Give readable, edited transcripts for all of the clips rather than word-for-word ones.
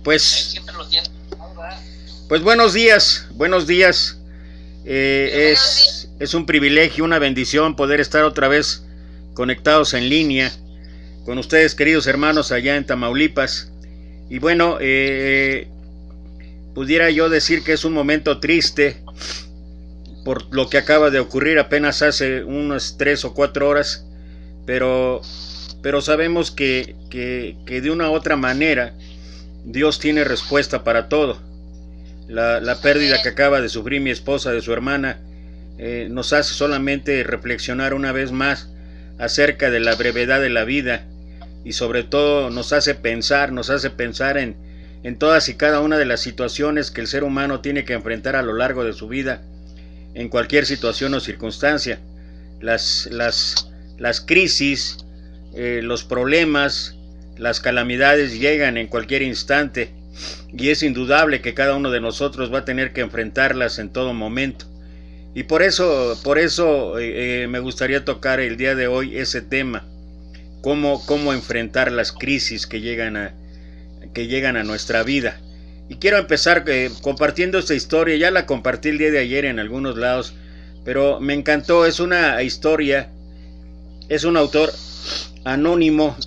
Pues, pues buenos días, buenos días. Es un privilegio, una bendición poder estar otra vez conectados en línea con ustedes, queridos hermanos, allá en Tamaulipas. Y bueno, pudiera yo decir que es un momento triste por lo que acaba de ocurrir apenas hace unas 3 o 4 horas, pero sabemos que de una u otra manera Dios tiene respuesta para todo. La pérdida que acaba de sufrir mi esposa de su hermana nos hace solamente reflexionar una vez más acerca de la brevedad de la vida, y sobre todo nos hace pensar en todas y cada una de las situaciones que el ser humano tiene que enfrentar a lo largo de su vida, en cualquier situación o circunstancia. Las crisis, los problemas, las calamidades llegan en cualquier instante, y es indudable que cada uno de nosotros va a tener que enfrentarlas en todo momento. Y por eso me gustaría tocar el día de hoy ese tema: cómo enfrentar las crisis que llegan a nuestra vida. Y quiero empezar compartiendo esta historia. Ya la compartí el día de ayer en algunos lados, pero me encantó. Es una historia, es un autor anónimo,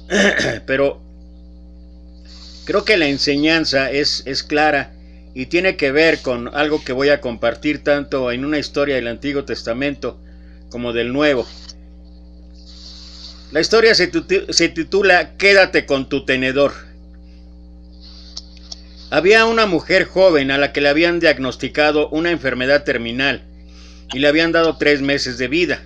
pero creo que la enseñanza es clara y tiene que ver con algo que voy a compartir tanto en una historia del Antiguo Testamento como del Nuevo. La historia se titula Quédate con tu tenedor. Había una mujer joven a la que le habían diagnosticado una enfermedad terminal y le habían dado 3 meses de vida.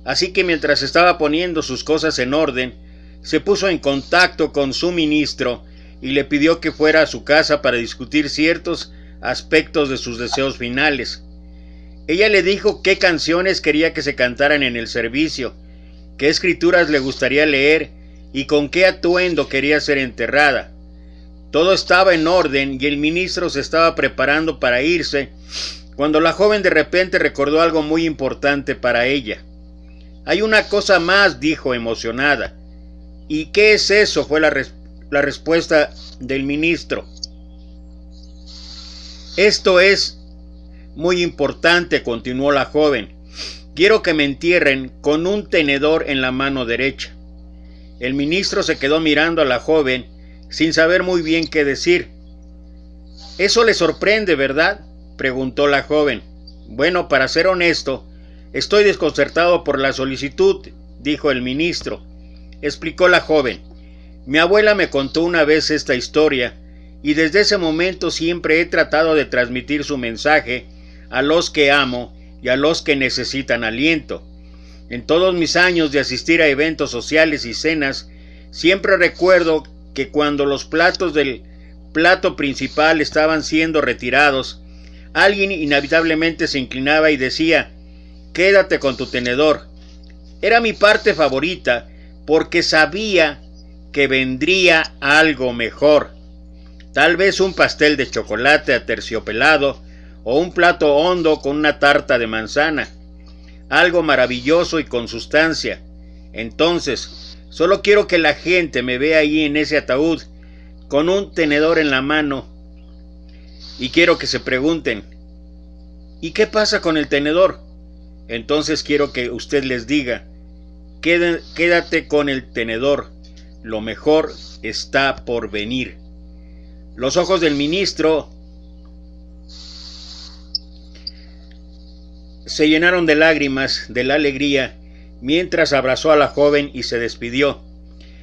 Así que mientras estaba poniendo sus cosas en orden, se puso en contacto con su ministro y le pidió que fuera a su casa para discutir ciertos aspectos de sus deseos finales. Ella le dijo qué canciones quería que se cantaran en el servicio, qué escrituras le gustaría leer y con qué atuendo quería ser enterrada. Todo estaba en orden y el ministro se estaba preparando para irse, cuando la joven de repente recordó algo muy importante para ella. «Hay una cosa más», dijo emocionada. «¿Y qué es eso?», fue la respuesta del ministro. «Esto es muy importante», continuó la joven. «Quiero que me entierren con un tenedor en la mano derecha». El ministro se quedó mirando a la joven sin saber muy bien qué decir. «Eso le sorprende, ¿verdad?», preguntó la joven. «Bueno, para ser honesto, estoy desconcertado por la solicitud», dijo el ministro. Explicó la joven. «Mi abuela me contó una vez esta historia y desde ese momento siempre he tratado de transmitir su mensaje a los que amo y a los que necesitan aliento. En todos mis años de asistir a eventos sociales y cenas, siempre recuerdo que cuando los platos del plato principal estaban siendo retirados, alguien inevitablemente se inclinaba y decía: «Quédate con tu tenedor». Era mi parte favorita porque sabía que vendría algo mejor. Tal vez un pastel de chocolate aterciopelado o un plato hondo con una tarta de manzana. Algo maravilloso y con sustancia. Entonces, solo quiero que la gente me vea ahí en ese ataúd con un tenedor en la mano y quiero que se pregunten: ¿y qué pasa con el tenedor? Entonces quiero que usted les diga: quédate con el tenedor, lo mejor está por venir. Los ojos del ministro se llenaron de lágrimas de la alegría mientras abrazó a la joven y se despidió.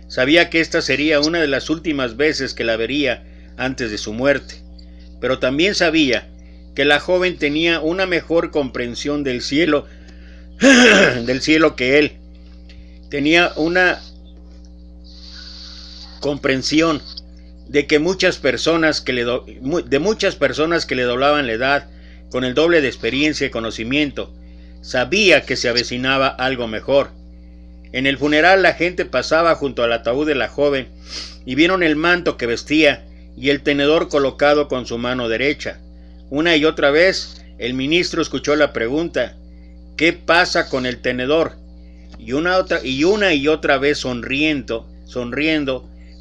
Sabía que esta sería una de las últimas veces que la vería antes de su muerte, pero también sabía que la joven tenía una mejor comprensión del cielo que él. Tenía una comprensión de que muchas personas que le doblaban la edad, con el doble de experiencia y conocimiento. Sabía que se avecinaba algo mejor. En el funeral la gente pasaba junto al ataúd de la joven y vieron el manto que vestía y el tenedor colocado con su mano derecha. Una y otra vez el ministro escuchó la pregunta: ¿qué pasa con el tenedor? Y una y otra vez sonriendo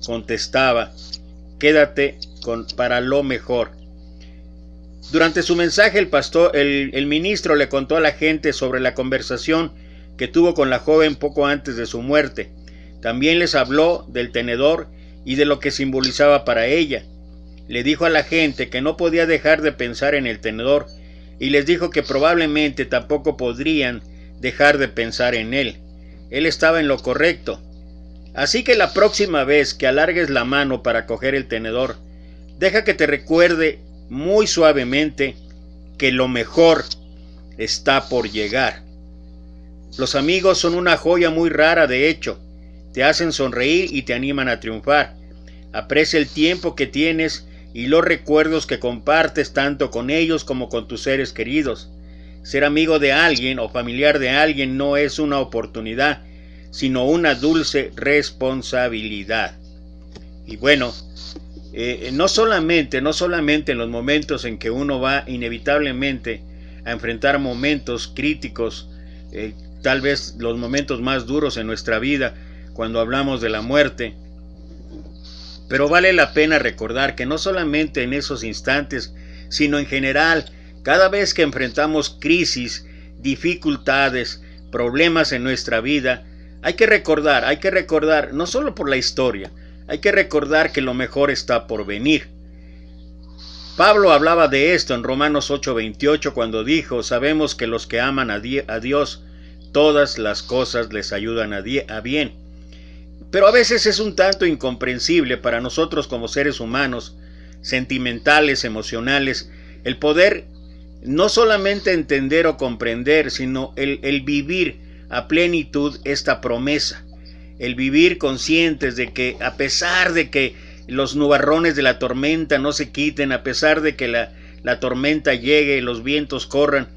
contestaba: quédate para lo mejor. Durante su mensaje el ministro le contó a la gente sobre la conversación que tuvo con la joven poco antes de su muerte. También les habló del tenedor y de lo que simbolizaba para ella. Le dijo a la gente que no podía dejar de pensar en el tenedor y les dijo que probablemente tampoco podrían dejar de pensar en él. Él estaba en lo correcto. Así que la próxima vez que alargues la mano para coger el tenedor, deja que te recuerde muy suavemente que lo mejor está por llegar. Los amigos son una joya muy rara, de hecho. Te hacen sonreír y te animan a triunfar. Aprecia el tiempo que tienes y los recuerdos que compartes tanto con ellos como con tus seres queridos. Ser amigo de alguien o familiar de alguien no es una oportunidad, sino una dulce responsabilidad. Y bueno, no solamente en los momentos en que uno va inevitablemente a enfrentar momentos críticos, tal vez los momentos más duros en nuestra vida, cuando hablamos de la muerte, pero vale la pena recordar que no solamente en esos instantes, sino en general, cada vez que enfrentamos crisis, dificultades, problemas en nuestra vida, hay que recordar, no solo por la historia, hay que recordar que lo mejor está por venir. Pablo hablaba de esto en Romanos 8:28 cuando dijo: sabemos que los que aman a Dios, todas las cosas les ayudan a bien. Pero a veces es un tanto incomprensible para nosotros como seres humanos, sentimentales, emocionales, el poder no solamente entender o comprender, sino el vivir a plenitud esta promesa. El vivir conscientes de que a pesar de que los nubarrones de la tormenta no se quiten, a pesar de que la tormenta llegue y los vientos corran,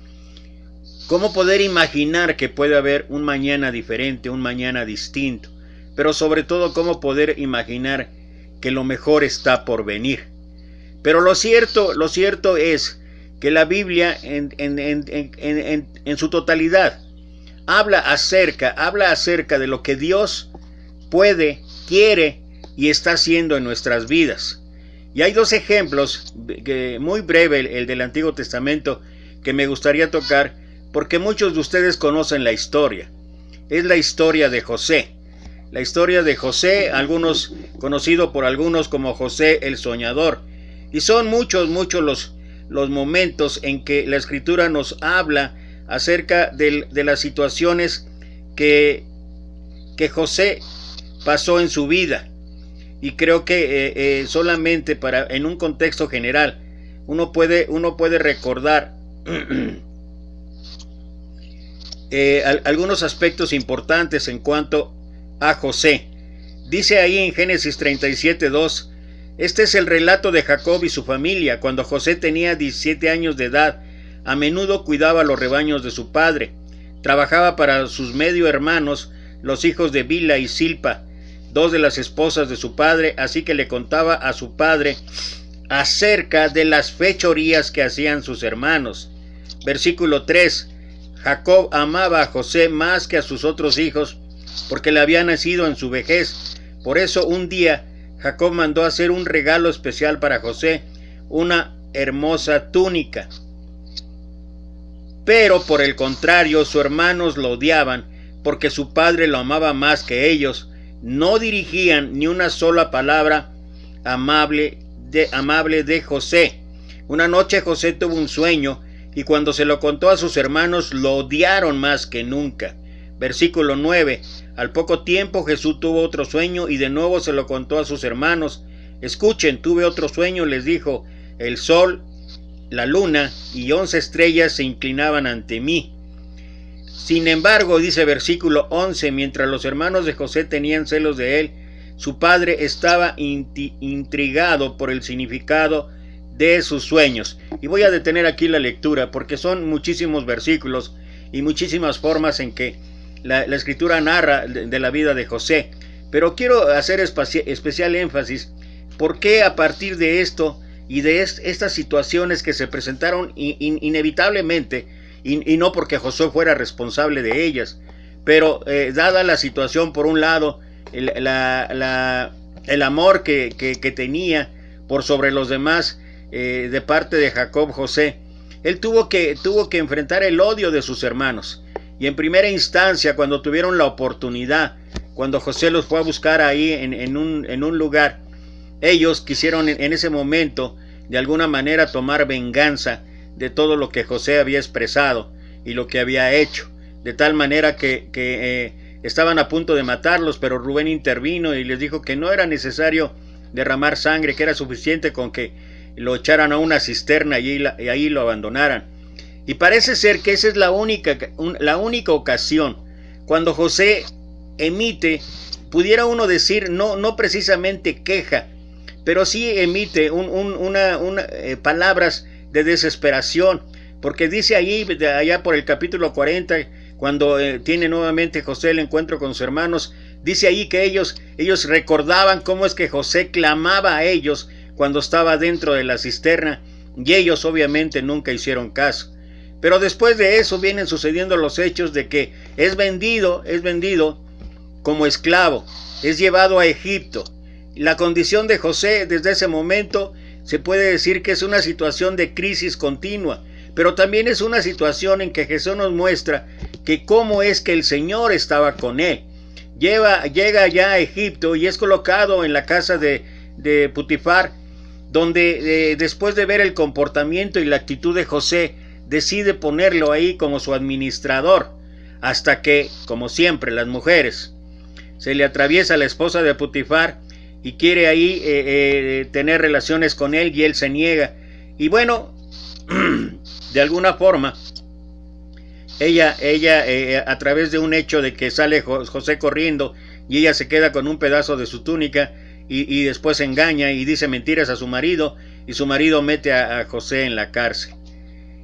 ¿cómo poder imaginar que puede haber un mañana diferente, un mañana distinto? Pero sobre todo, ¿cómo poder imaginar que lo mejor está por venir? Pero lo cierto es que la Biblia en su totalidad habla acerca de lo que Dios puede, quiere y está haciendo en nuestras vidas. Y hay dos ejemplos, muy breve el del Antiguo Testamento, que me gustaría tocar, porque muchos de ustedes conocen la historia. Es la historia de José. La historia de José, conocido por algunos como José el Soñador. Y son muchos los momentos en que la Escritura nos habla acerca de las situaciones que José pasó en su vida. Y creo que solamente en un contexto general uno puede recordar algunos aspectos importantes en cuanto a José. Dice ahí en Génesis 37:2: este es el relato de Jacob y su familia. Cuando José tenía 17 años de edad, a menudo cuidaba los rebaños de su padre. Trabajaba para sus medio hermanos, los hijos de Bilha y Silpa, dos de las esposas de su padre, así que le contaba a su padre acerca de las fechorías que hacían sus hermanos. Versículo 3: Jacob amaba a José más que a sus otros hijos, porque le había nacido en su vejez. Por eso un día Jacob mandó hacer un regalo especial para José, una hermosa túnica. Pero por el contrario, sus hermanos lo odiaban, porque su padre lo amaba más que ellos. No dirigían ni una sola palabra amable de José. Una noche José tuvo un sueño, y cuando se lo contó a sus hermanos, lo odiaron más que nunca. Versículo 9: al poco tiempo Jesús tuvo otro sueño y de nuevo se lo contó a sus hermanos. Escuchen, tuve otro sueño, les dijo. El sol, la luna y 11 estrellas se inclinaban ante mí. Sin embargo, dice versículo 11, mientras los hermanos de José tenían celos de él, su padre estaba intrigado por el significado de sus sueños. Y voy a detener aquí la lectura porque son muchísimos versículos y muchísimas formas en que la Escritura narra de la vida de José. Pero quiero hacer especial énfasis porque a partir de esto y de estas situaciones que se presentaron inevitablemente, y no porque Josué fuera responsable de ellas, pero dada la situación, por un lado, la el amor que tenía por sobre los demás de parte de Jacob José, él tuvo que enfrentar el odio de sus hermanos. Y en primera instancia, cuando tuvieron la oportunidad, cuando José los fue a buscar ahí en un lugar, ellos quisieron en ese momento de alguna manera tomar venganza de todo lo que José había expresado y lo que había hecho, de tal manera que estaban a punto de matarlos, pero Rubén intervino y les dijo que no era necesario derramar sangre, que era suficiente con que lo echaran a una cisterna y ahí lo abandonaran. Y parece ser que esa es la única ocasión cuando José emite, pudiera uno decir, no precisamente queja, pero sí emite palabras de desesperación, porque dice allá por el capítulo 40, cuando tiene nuevamente José el encuentro con sus hermanos, dice ahí que ellos recordaban cómo es que José clamaba a ellos cuando estaba dentro de la cisterna, y ellos obviamente nunca hicieron caso. Pero después de eso vienen sucediendo los hechos de que es vendido como esclavo, es llevado a Egipto. La condición de José desde ese momento se puede decir que es una situación de crisis continua, pero también es una situación en que Jesús nos muestra que cómo es que el Señor estaba con él. Llega ya a Egipto y es colocado en la casa de Potifar, donde después de ver el comportamiento y la actitud de José, decide ponerlo ahí como su administrador, hasta que, como siempre, las mujeres, se le atraviesa la esposa de Potifar y quiere ahí tener relaciones con él, y él se niega. Y bueno, de alguna forma, ella a través de un hecho de que sale José corriendo y ella se queda con un pedazo de su túnica y después engaña y dice mentiras a su marido, y su marido mete a José en la cárcel.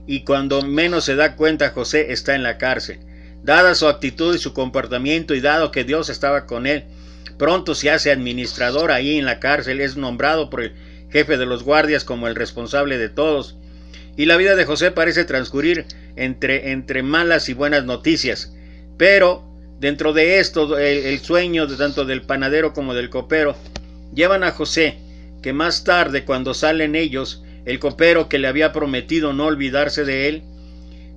Y cuando menos se da cuenta, José está en la cárcel. Dada su actitud y su comportamiento, y dado que Dios estaba con él, pronto se hace administrador ahí en la cárcel, es nombrado por el jefe de los guardias como el responsable de todos. Y la vida de José parece transcurrir entre malas y buenas noticias. Pero dentro de esto, el sueño tanto del panadero como del copero llevan a José, que más tarde, cuando salen ellos, el copero que le había prometido no olvidarse de él,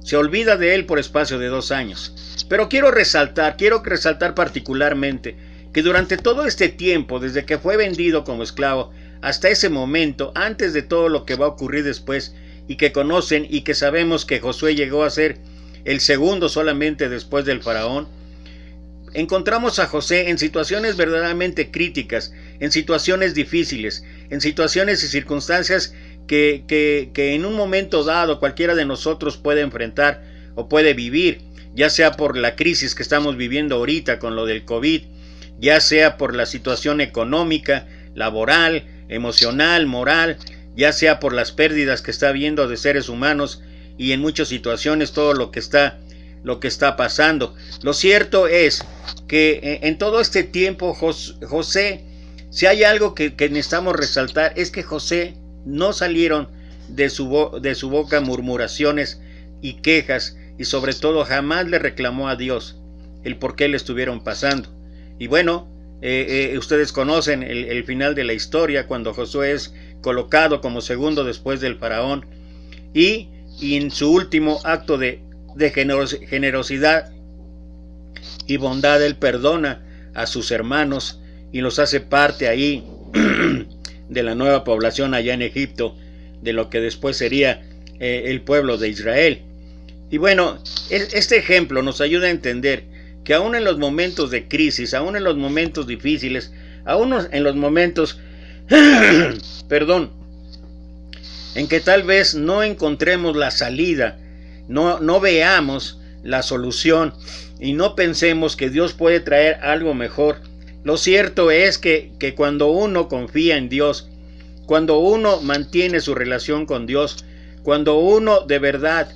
se olvida de él por espacio de 2 años. Pero quiero resaltar particularmente que durante todo este tiempo, desde que fue vendido como esclavo hasta ese momento, antes de todo lo que va a ocurrir después, y que conocen y que sabemos que Josué llegó a ser el segundo solamente después del faraón, encontramos a José en situaciones verdaderamente críticas, en situaciones difíciles, en situaciones y circunstancias que en un momento dado cualquiera de nosotros puede enfrentar o puede vivir, ya sea por la crisis que estamos viviendo ahorita con lo del COVID, ya sea por la situación económica, laboral, emocional, moral, ya sea por las pérdidas que está habiendo de seres humanos y en muchas situaciones todo lo que está pasando. Lo cierto es que en todo este tiempo José, si hay algo que necesitamos resaltar, es que José no salieron de su boca murmuraciones y quejas, y sobre todo jamás le reclamó a Dios el por qué le estuvieron pasando. Y bueno, ustedes conocen el final de la historia, cuando Josué es colocado como segundo después del faraón, y en su último acto de generosidad y bondad, él perdona a sus hermanos y los hace parte ahí de la nueva población allá en Egipto, de lo que después sería el pueblo de Israel. Y bueno, este ejemplo nos ayuda a entender que aún en los momentos de crisis, aún en los momentos difíciles, aún en los momentos en que tal vez no encontremos la salida, no veamos la solución y no pensemos que Dios puede traer algo mejor, lo cierto es que cuando uno confía en Dios, cuando uno mantiene su relación con Dios, cuando uno de verdad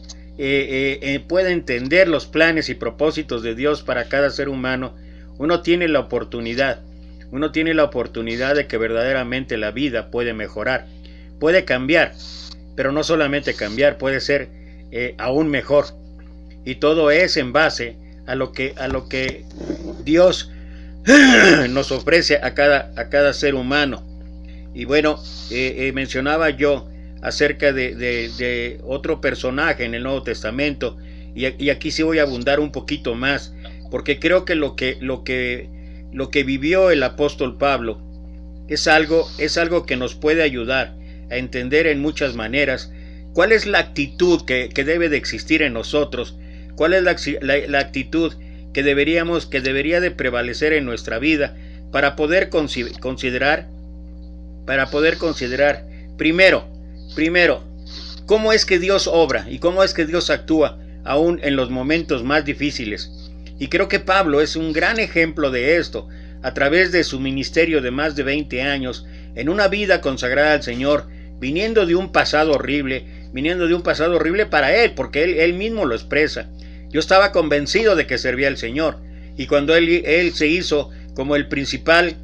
puede entender los planes y propósitos de Dios para cada ser humano, uno tiene la oportunidad de que verdaderamente la vida puede mejorar, puede cambiar, pero no solamente cambiar, puede ser aún mejor. Y todo es en base a lo que Dios nos ofrece a cada ser humano. Y bueno, mencionaba yo acerca de otro personaje en el Nuevo Testamento, y aquí sí voy a abundar un poquito más, porque creo que lo que vivió el apóstol Pablo es algo que nos puede ayudar a entender en muchas maneras cuál es la actitud que debe de existir en nosotros, cuál es la actitud que debería de prevalecer en nuestra vida para poder considerar primero, cómo es que Dios obra y cómo es que Dios actúa aún en los momentos más difíciles. Y creo que Pablo es un gran ejemplo de esto, a través de su ministerio de más de 20 años, en una vida consagrada al Señor, viniendo de un pasado horrible para él, porque él mismo lo expresa. Yo estaba convencido de que servía al Señor, y cuando él se hizo como el principal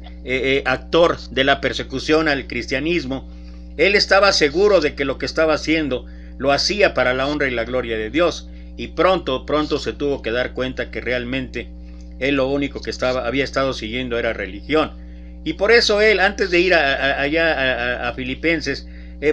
actor de la persecución al cristianismo, él estaba seguro de que lo que estaba haciendo lo hacía para la honra y la gloria de Dios, y pronto se tuvo que dar cuenta que realmente él lo único que había estado siguiendo era religión. Y por eso él, antes de ir allá a Filipenses,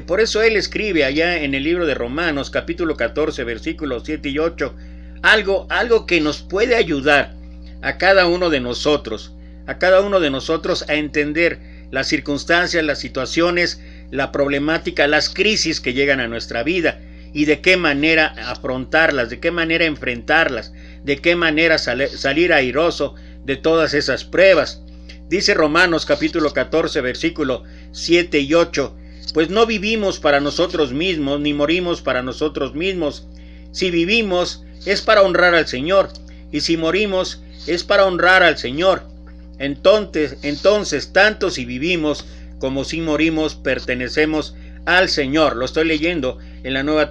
por eso él escribe allá en el libro de Romanos, capítulo 14, versículos 7 y 8, algo que nos puede ayudar a cada uno de nosotros, a entender las circunstancias, las situaciones, la problemática, las crisis que llegan a nuestra vida, y de qué manera afrontarlas, de qué manera enfrentarlas, de qué manera salir airoso de todas esas pruebas. Dice Romanos capítulo 14, versículo 7 y 8, pues no vivimos para nosotros mismos, ni morimos para nosotros mismos. Si vivimos, es para honrar al Señor, y si morimos, es para honrar al Señor. Entonces, tanto si vivimos como si morimos, pertenecemos al Señor. Lo estoy leyendo en la nueva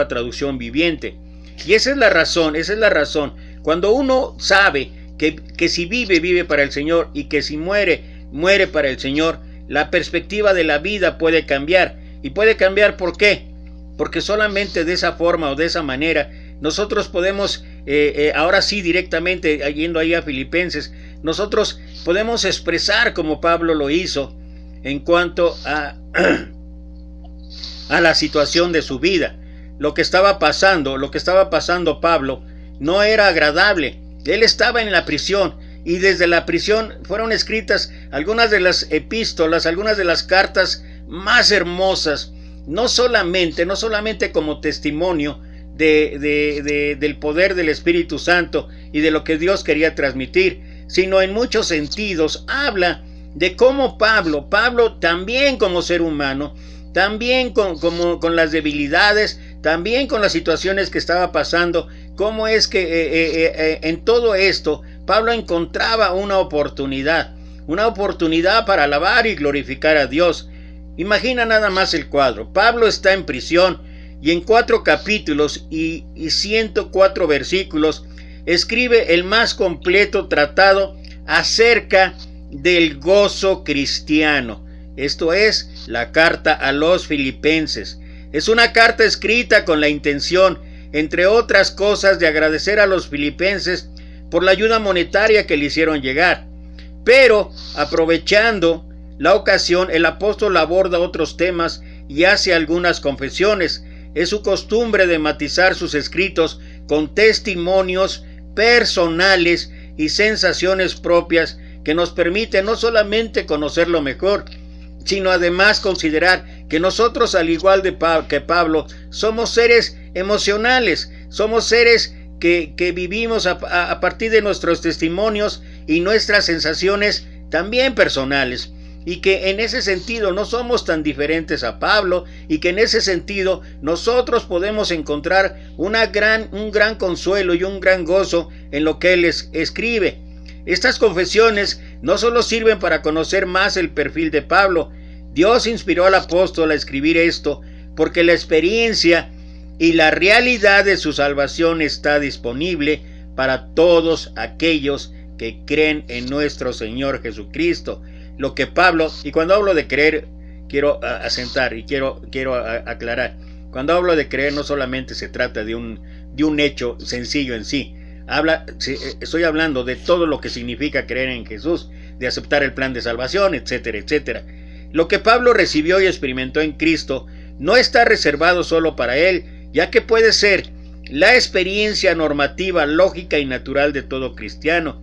traducción viviente. Y esa es la razón. Cuando uno sabe que si vive para el Señor, y que si muere para el Señor, la perspectiva de la vida puede cambiar. ¿Y puede cambiar por qué? Porque solamente de esa forma o de esa manera nosotros podemos, ahora sí directamente, yendo ahí a Filipenses, nosotros podemos expresar como Pablo lo hizo en cuanto a la situación de su vida. Lo que estaba pasando Pablo no era agradable. Él estaba en la prisión, y desde la prisión fueron escritas algunas de las epístolas, algunas de las cartas más hermosas, no solamente como testimonio del poder del Espíritu Santo y de lo que Dios quería transmitir, sino en muchos sentidos habla de cómo Pablo también como ser humano, también con las debilidades, también con las situaciones que estaba pasando, cómo es que en todo esto Pablo encontraba una oportunidad para alabar y glorificar a Dios. Imagina nada más el cuadro. Pablo está en prisión, y en 4 capítulos y 104 versículos escribe el más completo tratado acerca del gozo cristiano. Esto es la carta a los Filipenses. Es una carta escrita con la intención, entre otras cosas, de agradecer a los filipenses por la ayuda monetaria que le hicieron llegar. Pero, aprovechando la ocasión, el apóstol aborda otros temas y hace algunas confesiones. Es su costumbre de matizar sus escritos con testimonios personales y sensaciones propias que nos permiten no solamente conocerlo mejor, sino además considerar que nosotros, al igual que Pablo, somos seres emocionales, somos seres que vivimos a partir de nuestros testimonios y nuestras sensaciones también personales, y que en ese sentido no somos tan diferentes a Pablo, y que en ese sentido nosotros podemos encontrar un gran consuelo y un gran gozo en lo que él escribe. Estas confesiones no solo sirven para conocer más el perfil de Pablo. Dios inspiró al apóstol a escribir esto porque la experiencia y la realidad de su salvación está disponible para todos aquellos que creen en nuestro Señor Jesucristo. Lo que Pablo, y cuando hablo de creer, quiero asentar y quiero aclarar. Cuando hablo de creer, no solamente se trata de un hecho sencillo en sí. estoy hablando de todo lo que significa creer en Jesús, de aceptar el plan de salvación, etcétera, etcétera. Lo que Pablo recibió y experimentó en Cristo no está reservado solo para él, ya que puede ser la experiencia normativa, lógica y natural de todo cristiano.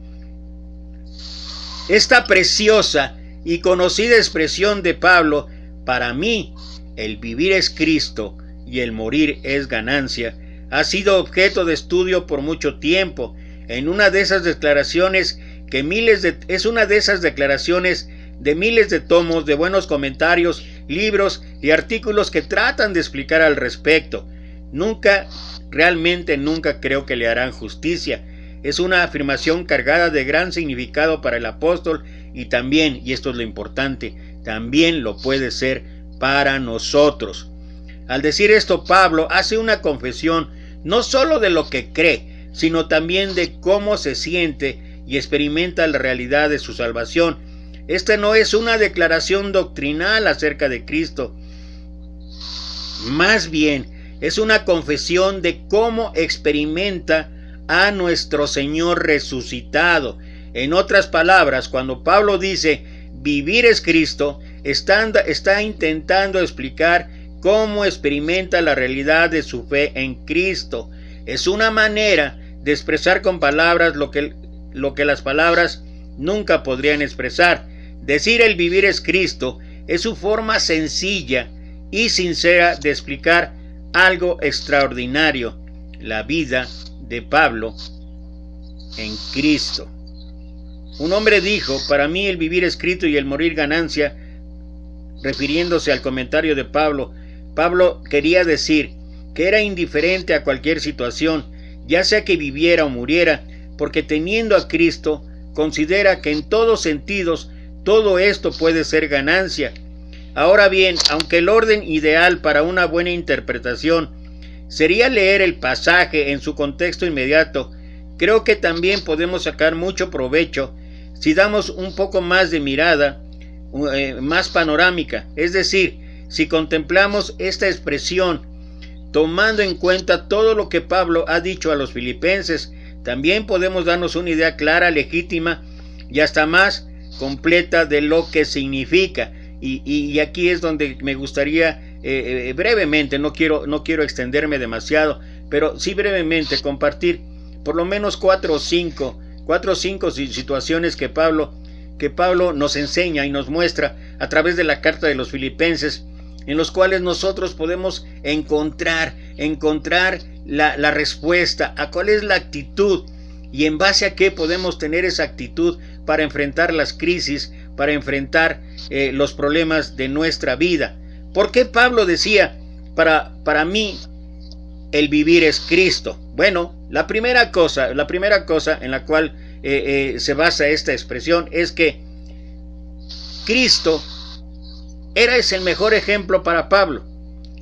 Esta preciosa y conocida expresión de Pablo, para mí, el vivir es Cristo y el morir es ganancia, ha sido objeto de estudio por mucho tiempo. En una de esas declaraciones es una de esas declaraciones de miles de tomos de buenos comentarios, libros y artículos que tratan de explicar al respecto. Realmente nunca creo que le harán justicia. Es una afirmación cargada de gran significado para el apóstol y también, y esto es lo importante, también lo puede ser para nosotros. Al decir esto, Pablo hace una confesión no solo de lo que cree, sino también de cómo se siente y experimenta la realidad de su salvación. Esta no es una declaración doctrinal acerca de Cristo, más bien es una confesión de cómo experimenta a nuestro Señor resucitado. En otras palabras, cuando Pablo dice vivir es Cristo, está intentando explicar cómo experimenta la realidad de su fe en Cristo. Es una manera de expresar con palabras lo que las palabras nunca podrían expresar. Decir el vivir es Cristo es su forma sencilla y sincera de explicar algo extraordinario, la vida de Pablo en Cristo. Un hombre dijo, para mí el vivir es Cristo y el morir ganancia, refiriéndose al comentario de Pablo. Pablo quería decir que era indiferente a cualquier situación, ya sea que viviera o muriera, porque teniendo a Cristo, considera que en todos sentidos todo esto puede ser ganancia. Ahora bien, aunque el orden ideal para una buena interpretación sería leer el pasaje en su contexto inmediato, creo que también podemos sacar mucho provecho si damos un poco más de mirada, más panorámica, es decir, si contemplamos esta expresión tomando en cuenta todo lo que Pablo ha dicho a los filipenses, también podemos darnos una idea clara, legítima y hasta más completa de lo que significa. Y aquí es donde me gustaría brevemente, no quiero extenderme demasiado, pero sí brevemente compartir por lo menos cuatro o cinco situaciones que Pablo nos enseña y nos muestra a través de la carta de los filipenses, en los cuales nosotros podemos encontrar la respuesta a cuál es la actitud y en base a qué podemos tener esa actitud para enfrentar las crisis, para enfrentar los problemas de nuestra vida. ¿Por qué Pablo decía, para mí el vivir es Cristo? Bueno, la primera cosa en la cual se basa esta expresión es que Cristo es el mejor ejemplo para Pablo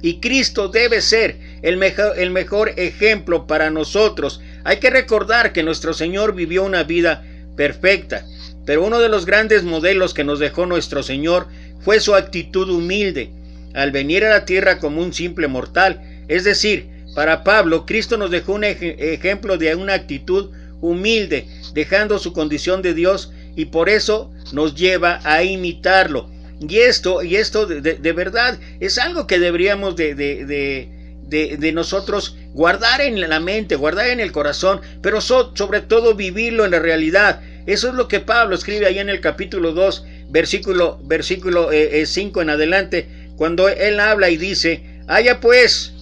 y Cristo debe ser el mejor ejemplo para nosotros. Hay que recordar que nuestro Señor vivió una vida perfecta, pero uno de los grandes modelos que nos dejó nuestro Señor fue su actitud humilde al venir a la tierra como un simple mortal. Es decir, para Pablo, Cristo nos dejó un ejemplo de una actitud humilde, dejando su condición de Dios, y por eso nos lleva a imitarlo. Y esto de verdad es algo que deberíamos de nosotros guardar en la mente, guardar en el corazón, pero sobre todo vivirlo en la realidad. Eso es lo que Pablo escribe ahí en el capítulo 2, versículo 5 en adelante, cuando él habla y dice: haya pues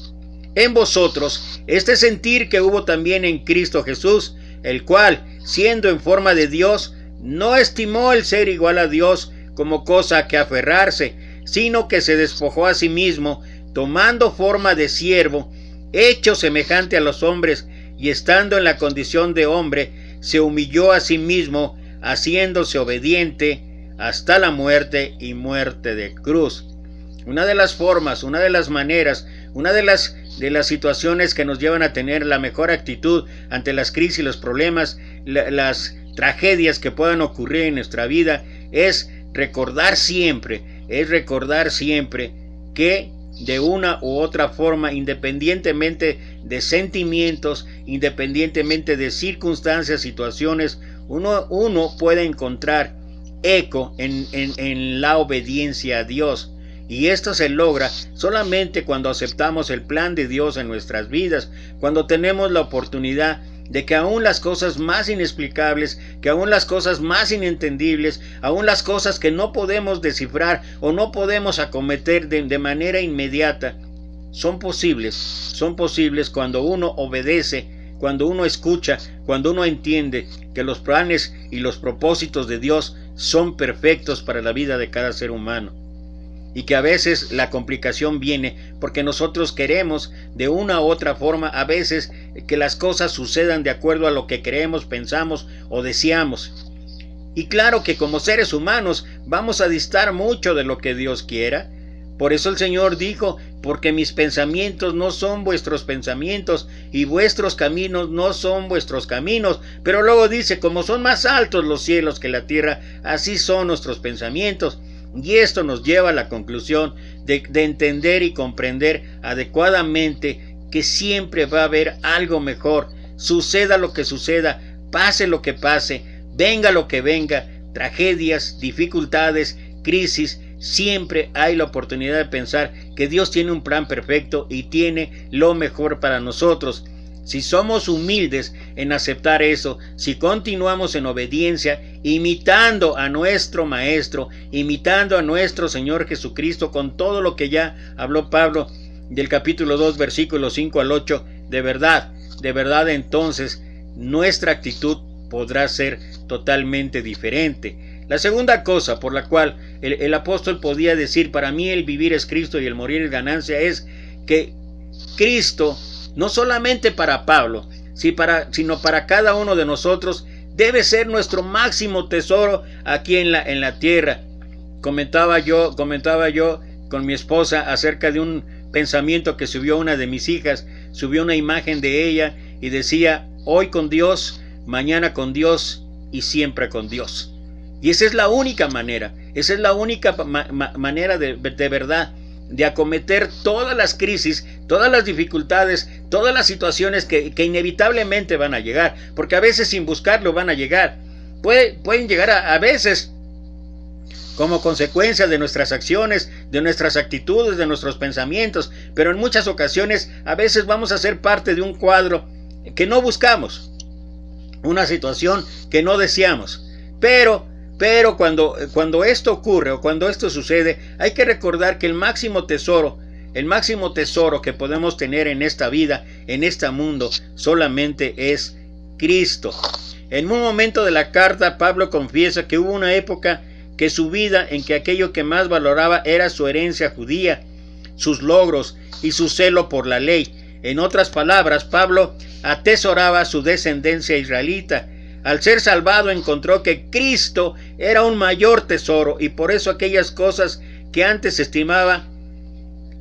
en vosotros este sentir que hubo también en Cristo Jesús, el cual, siendo en forma de Dios, no estimó el ser igual a Dios como cosa a que aferrarse, sino que se despojó a sí mismo, tomando forma de siervo, hecho semejante a los hombres, y estando en la condición de hombre, se humilló a sí mismo, haciéndose obediente hasta la muerte y muerte de cruz. Una de las formas, una de las maneras, una de las situaciones que nos llevan a tener la mejor actitud ante las crisis, los problemas, las tragedias que puedan ocurrir en nuestra vida, es recordar siempre que de una u otra forma, independientemente de sentimientos, independientemente de circunstancias, situaciones, uno puede encontrar eco en la obediencia a Dios. Y esto se logra solamente cuando aceptamos el plan de Dios en nuestras vidas, cuando tenemos la oportunidad de que aún las cosas más inexplicables, que aún las cosas más inentendibles, aún las cosas que no podemos descifrar o no podemos acometer de manera inmediata, son posibles cuando uno obedece, cuando uno escucha, cuando uno entiende que los planes y los propósitos de Dios son perfectos para la vida de cada ser humano. Y que a veces la complicación viene porque nosotros queremos de una u otra forma a veces que las cosas sucedan de acuerdo a lo que creemos, pensamos o deseamos. Y claro que como seres humanos vamos a distar mucho de lo que Dios quiera. Por eso el Señor dijo: porque mis pensamientos no son vuestros pensamientos y vuestros caminos no son vuestros caminos. Pero luego dice: como son más altos los cielos que la tierra, así son nuestros pensamientos. Y esto nos lleva a la conclusión de entender y comprender adecuadamente que siempre va a haber algo mejor, suceda lo que suceda, pase lo que pase, venga lo que venga, tragedias, dificultades, crisis, siempre hay la oportunidad de pensar que Dios tiene un plan perfecto y tiene lo mejor para nosotros. Si somos humildes en aceptar eso, si continuamos en obediencia, imitando a nuestro Maestro, imitando a nuestro Señor Jesucristo, con todo lo que ya habló Pablo del capítulo 2, versículos 5 al 8, de verdad entonces nuestra actitud podrá ser totalmente diferente. La segunda cosa por la cual el apóstol podía decir: para mí el vivir es Cristo y el morir es ganancia, es que Cristo, no solamente para Pablo, sino para cada uno de nosotros, debe ser nuestro máximo tesoro aquí en la tierra. Comentaba yo con mi esposa acerca de un pensamiento que subió una de mis hijas. Subió una imagen de ella y decía: hoy con Dios, mañana con Dios y siempre con Dios. Y esa es la única manera, manera de verdad de acometer todas las crisis, todas las dificultades, todas las situaciones que inevitablemente van a llegar, porque a veces sin buscarlo van a llegar. Pueden llegar a veces como consecuencia de nuestras acciones, de nuestras actitudes, de nuestros pensamientos, pero en muchas ocasiones a veces vamos a ser parte de un cuadro que no buscamos, una situación que no deseamos. Pero cuando esto ocurre o cuando esto sucede, hay que recordar que el máximo tesoro que podemos tener en esta vida, en este mundo, solamente es Cristo. En un momento de la carta, Pablo confiesa que hubo una época que su vida en que aquello que más valoraba era su herencia judía, sus logros y su celo por la ley. En otras palabras, Pablo atesoraba su descendencia israelita. Al ser salvado encontró que Cristo era un mayor tesoro y por eso aquellas cosas que antes estimaba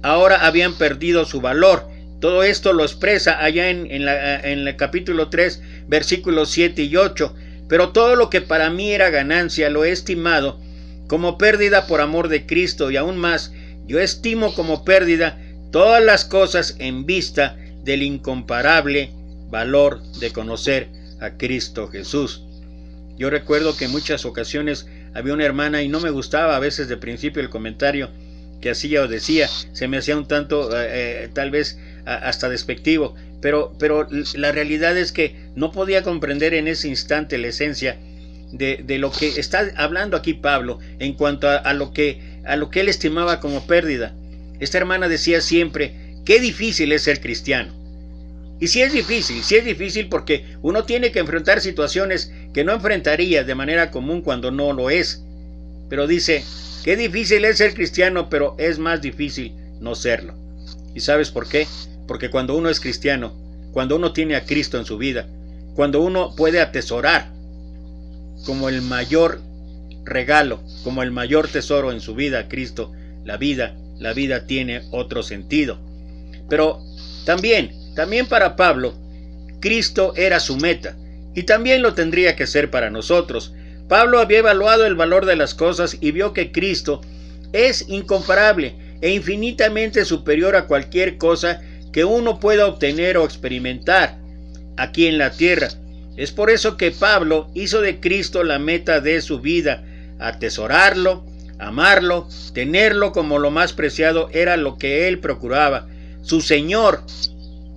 ahora habían perdido su valor. Todo esto lo expresa allá en el capítulo 3, versículos 7 y 8. Pero todo lo que para mí era ganancia lo he estimado como pérdida por amor de Cristo, y aún más, yo estimo como pérdida todas las cosas en vista del incomparable valor de conocer a Cristo Jesús. Yo recuerdo que en muchas ocasiones había una hermana y no me gustaba a veces de principio el comentario que hacía o decía, se me hacía un tanto tal vez hasta despectivo, pero la realidad es que no podía comprender en ese instante la esencia de lo que está hablando aquí Pablo en cuanto a lo que él estimaba como pérdida. Esta hermana decía siempre: qué difícil es ser cristiano. Y sí es difícil porque uno tiene que enfrentar situaciones que no enfrentaría de manera común cuando no lo es. Pero dice: qué difícil es ser cristiano, pero es más difícil no serlo. ¿Y sabes por qué? Porque cuando uno es cristiano, cuando uno tiene a Cristo en su vida, cuando uno puede atesorar como el mayor regalo, como el mayor tesoro en su vida a Cristo, la vida tiene otro sentido. Pero también para Pablo, Cristo era su meta, y también lo tendría que ser para nosotros. Pablo había evaluado el valor de las cosas y vio que Cristo es incomparable, e infinitamente superior a cualquier cosa que uno pueda obtener o experimentar aquí en la tierra. Es por eso que Pablo hizo de Cristo la meta de su vida. Atesorarlo, amarlo, tenerlo como lo más preciado era lo que él procuraba. Su Señor,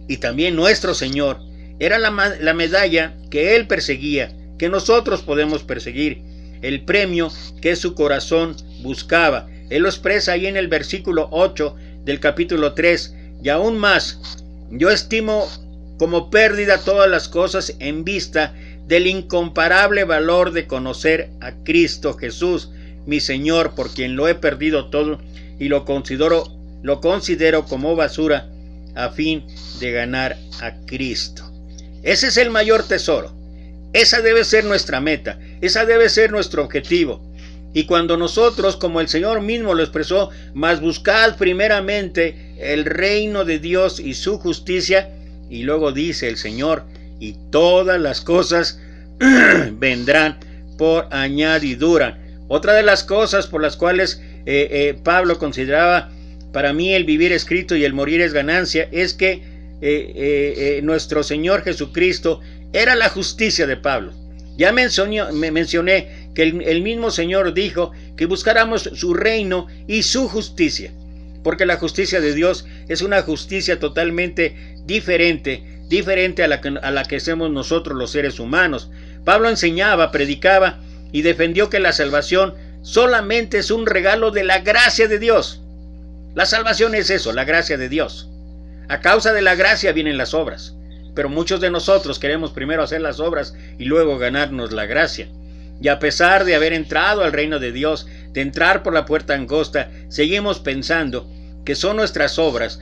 y también nuestro Señor, era la medalla que él perseguía, que nosotros podemos perseguir, el premio que su corazón buscaba. Él lo expresa ahí en el versículo 8 del capítulo 3, y aún más, yo estimo como pérdida todas las cosas en vista del incomparable valor de conocer a Cristo Jesús, mi Señor, por quien lo he perdido todo y lo considero como basura a fin de ganar a Cristo. Ese es el mayor tesoro. Esa debe ser nuestra meta. Esa debe ser nuestro objetivo. Y cuando nosotros, como el Señor mismo lo expresó, mas buscad primeramente el reino de Dios y su justicia, y luego dice el Señor, y todas las cosas vendrán por añadidura. Otra de las cosas por las cuales Pablo consideraba, para mí el vivir es Cristo y el morir es ganancia, es que nuestro Señor Jesucristo era la justicia de Pablo. Ya mencioné que el mismo Señor dijo que buscáramos su reino y su justicia, porque la justicia de Dios es una justicia totalmente diferente a la que hacemos nosotros los seres humanos. Pablo enseñaba, predicaba y defendió que la salvación solamente es un regalo de la gracia de Dios. La salvación es eso, la gracia de Dios. A causa de la gracia vienen las obras, pero muchos de nosotros queremos primero hacer las obras y luego ganarnos la gracia. Y a pesar de haber entrado al reino de Dios, de entrar por la puerta angosta, seguimos pensando que son nuestras obras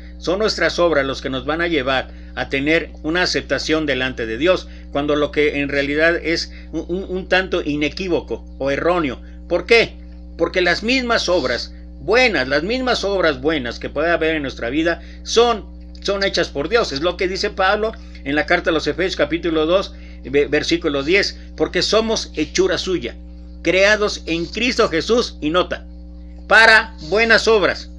los que nos van a llevar a tener una aceptación delante de Dios, cuando lo que en realidad es un tanto inequívoco o erróneo. ¿Por qué? Porque las mismas obras buenas que puede haber en nuestra vida son hechas por Dios. Es lo que dice Pablo en la carta a los Efesios capítulo 2 versículo 10, porque somos hechura suya, creados en Cristo Jesús, y nota, para buenas obras.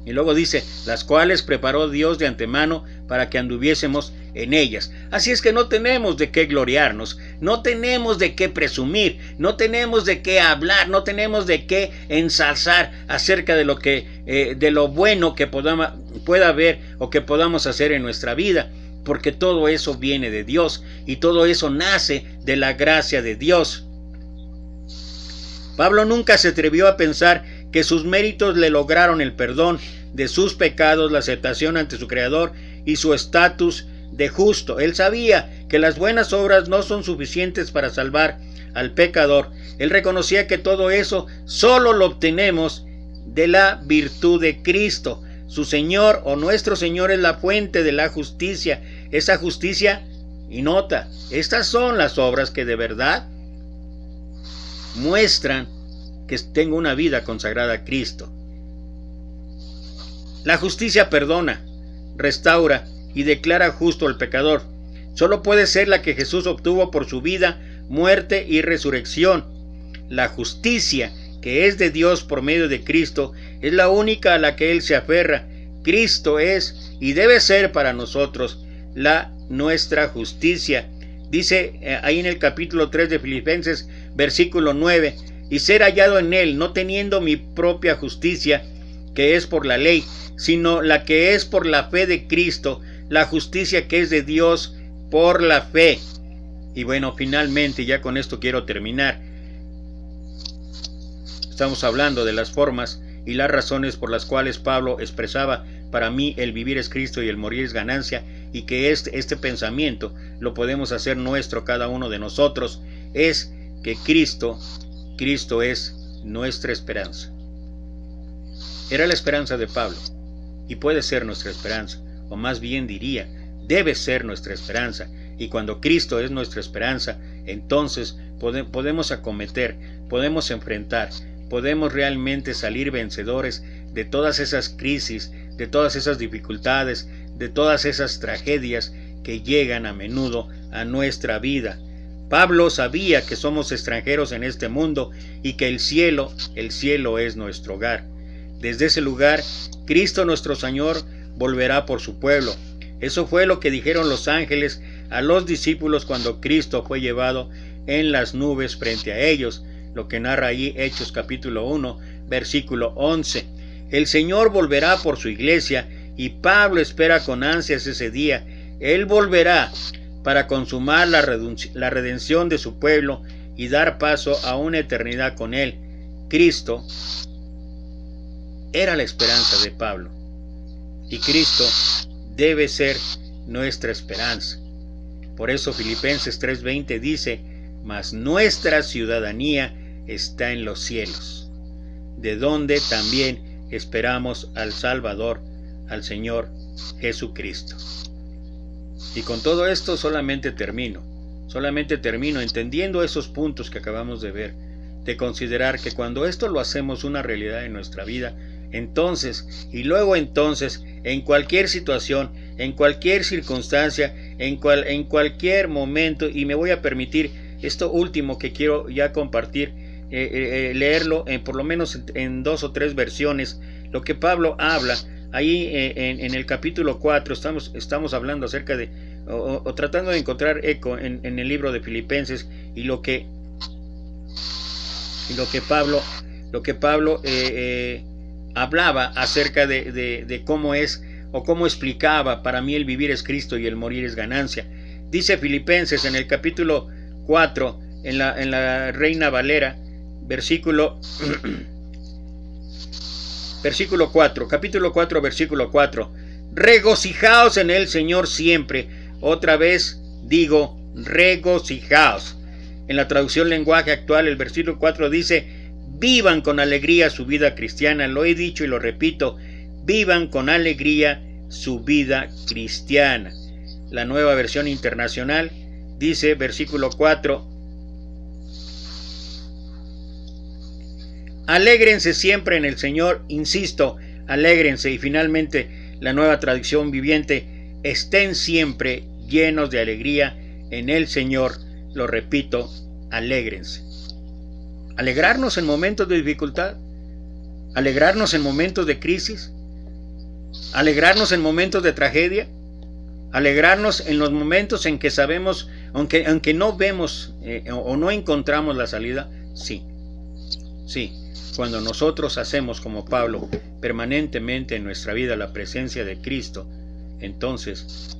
Y luego dice, las cuales preparó Dios de antemano para que anduviésemos en ellas. Así es que no tenemos de qué gloriarnos, no tenemos de qué presumir, no tenemos de qué hablar, no tenemos de qué ensalzar acerca de lo bueno que pueda haber o que podamos hacer en nuestra vida, porque todo eso viene de Dios y todo eso nace de la gracia de Dios. Pablo nunca se atrevió a pensar que sus méritos le lograron el perdón de sus pecados, la aceptación ante su Creador y su estatus de justo. Él sabía que las buenas obras no son suficientes para salvar al pecador. Él reconocía que todo eso solo lo obtenemos de la virtud de Cristo. Su Señor o nuestro Señor es la fuente de la justicia. Esa justicia, y nota, estas son las obras que de verdad muestran que tengo una vida consagrada a Cristo. La justicia perdona, restaura y declara justo al pecador. Solo puede ser la que Jesús obtuvo por su vida, muerte y resurrección. La justicia que es de Dios por medio de Cristo es la única a la que Él se aferra. Cristo es y debe ser para nosotros nuestra justicia. Dice ahí en el capítulo 3 de Filipenses, versículo 9, y ser hallado en Él, no teniendo mi propia justicia, que es por la ley, sino la que es por la fe de Cristo, la justicia que es de Dios por la fe. Y bueno, finalmente, ya con esto quiero terminar. Estamos hablando de las formas y las razones por las cuales Pablo expresaba, para mí el vivir es Cristo y el morir es ganancia, y que este pensamiento lo podemos hacer nuestro cada uno de nosotros, es que Cristo es nuestra esperanza. Era la esperanza de Pablo y puede ser nuestra esperanza, o más bien diría, debe ser nuestra esperanza. Y cuando Cristo es nuestra esperanza, entonces podemos acometer, podemos enfrentar, podemos realmente salir vencedores de todas esas crisis, de todas esas dificultades, de todas esas tragedias que llegan a menudo a nuestra vida. Pablo sabía que somos extranjeros en este mundo y que el cielo es nuestro hogar. Desde ese lugar Cristo nuestro Señor volverá por su pueblo. Eso fue lo que dijeron los ángeles a los discípulos cuando Cristo fue llevado en las nubes frente a ellos, lo que narra ahí Hechos capítulo 1, versículo 11. El Señor volverá por su iglesia y Pablo espera con ansias ese día. Él volverá para consumar la redención de su pueblo y dar paso a una eternidad con él. Cristo era la esperanza de Pablo y Cristo debe ser nuestra esperanza. Por eso Filipenses 3:20 dice: mas nuestra ciudadanía está en los cielos, de donde también esperamos al Salvador, al Señor Jesucristo. Y con todo esto solamente termino entendiendo esos puntos que acabamos de ver, de considerar que cuando esto lo hacemos una realidad en nuestra vida, entonces, y luego entonces, en cualquier situación, en cualquier circunstancia, en cualquier momento, y me voy a permitir esto último que quiero ya compartir, leerlo por lo menos en 2 o 3 versiones, lo que Pablo habla ahí en el capítulo 4. Estamos hablando acerca de, o tratando de encontrar eco en el libro de Filipenses, y lo que Pablo hablaba acerca de cómo es, o cómo explicaba: para mí el vivir es Cristo y el morir es ganancia. Dice Filipenses en el capítulo 4, en la Reina Valera, versículo 4, capítulo 4, versículo 4: regocijaos en el Señor siempre. Otra vez digo, regocijaos. En la traducción lenguaje actual, el versículo 4 dice: vivan con alegría su vida cristiana. Lo he dicho y lo repito: vivan con alegría su vida cristiana. La Nueva Versión Internacional dice, versículo 4: alégrense siempre en el Señor. Insisto, alégrense. Y finalmente, la Nueva Traducción Viviente: estén siempre llenos de alegría en el Señor. Lo repito, alégrense. Alegrarnos en momentos de dificultad, alegrarnos en momentos de crisis, alegrarnos en momentos de tragedia, alegrarnos en los momentos en que sabemos, aunque no vemos o no encontramos la salida. Sí, cuando nosotros hacemos como Pablo permanentemente en nuestra vida la presencia de Cristo, entonces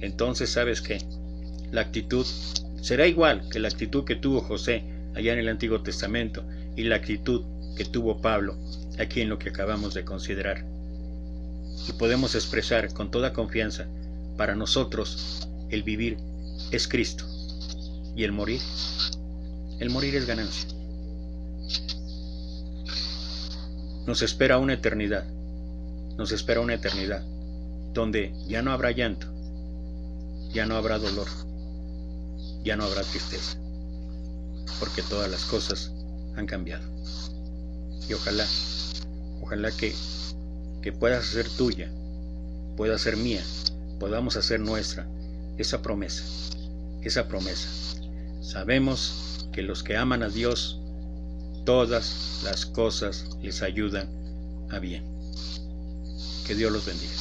¿sabes qué? La actitud será igual que la actitud que tuvo José allá en el Antiguo Testamento, y la actitud que tuvo Pablo aquí en lo que acabamos de considerar. Y podemos expresar con toda confianza: para nosotros el vivir es Cristo y el morir es ganancia. Nos espera una eternidad donde ya no habrá llanto, ya no habrá dolor, ya no habrá tristeza, porque todas las cosas han cambiado. Y ojalá que pueda ser tuya, pueda ser mía, podamos hacer nuestra esa promesa. Sabemos que los que aman a Dios, todas las cosas les ayudan a bien. Que Dios los bendiga.